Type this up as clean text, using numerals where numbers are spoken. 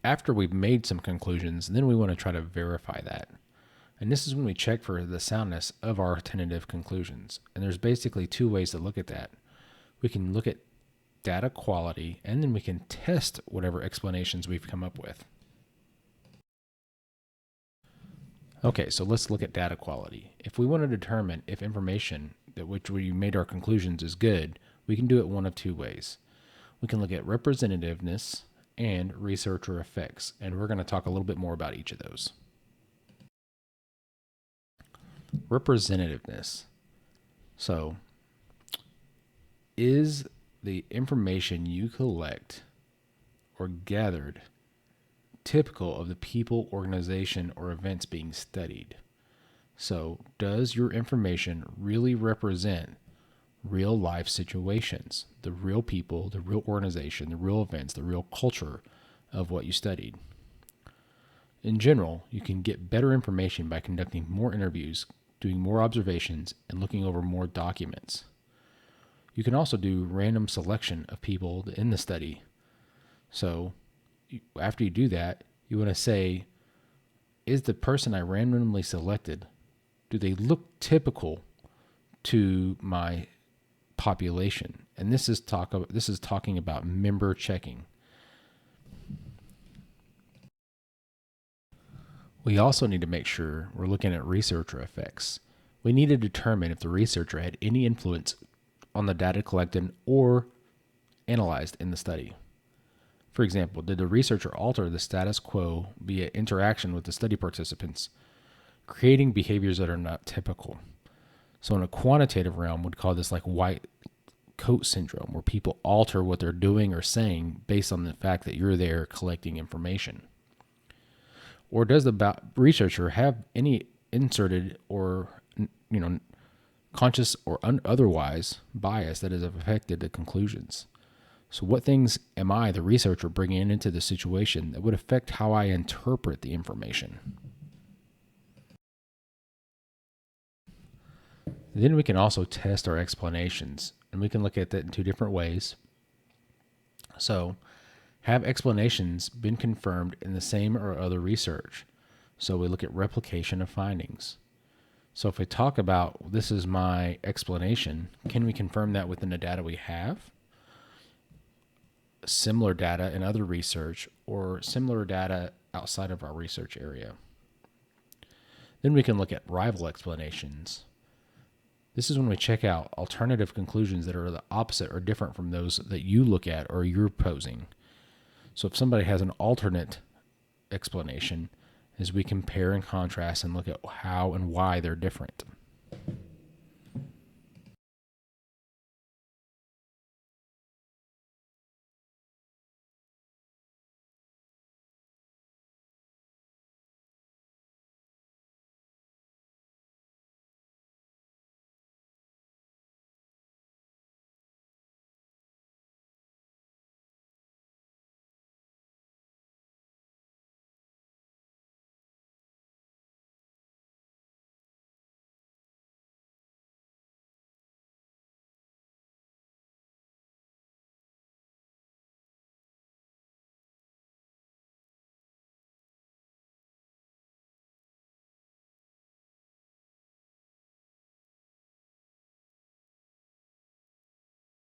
after we've made some conclusions, then we want to try to verify that. And this is when we check for the soundness of our tentative conclusions. And there's basically two ways to look at that. We can look at data quality, and then we can test whatever explanations we've come up with. Okay, so let's look at data quality. If we want to determine if information that which we made our conclusions is good, we can do it one of two ways. We can look at representativeness and researcher effects, and we're going to talk a little bit more about each of those. Representativeness. So, is the information you collect or gathered typical of the people, organization, or events being studied? So, does your information really represent real life situations, the real people, the real organization, the real events, the real culture of what you studied? In general, you can get better information by conducting more interviews, doing more observations, and looking over more documents. You can also do random selection of people in the study. So after you do that, you want to say, is the person I randomly selected, do they look typical to my population? And this is talking about member checking. We also need to make sure we're looking at researcher effects. We need to determine if the researcher had any influence on the data collected or analyzed in the study. For example, did the researcher alter the status quo via interaction with the study participants, creating behaviors that are not typical? So in a quantitative realm, we'd call this like white coat syndrome, where people alter what they're doing or saying based on the fact that you're there collecting information. Or does the researcher have any inserted or conscious or otherwise bias that has affected the conclusions? So what things am I, the researcher, bringing into the situation that would affect how I interpret the information? Then we can also test our explanations, and we can look at that in two different ways. So, have explanations been confirmed in the same or other research? So we look at replication of findings. So if we talk about this is my explanation, can we confirm that within the data we have? Similar data in other research, or similar data outside of our research area? Then we can look at rival explanations. This is when we check out alternative conclusions that are the opposite or different from those that you look at or you're posing. So if somebody has an alternate explanation, as we compare and contrast and look at how and why they're different.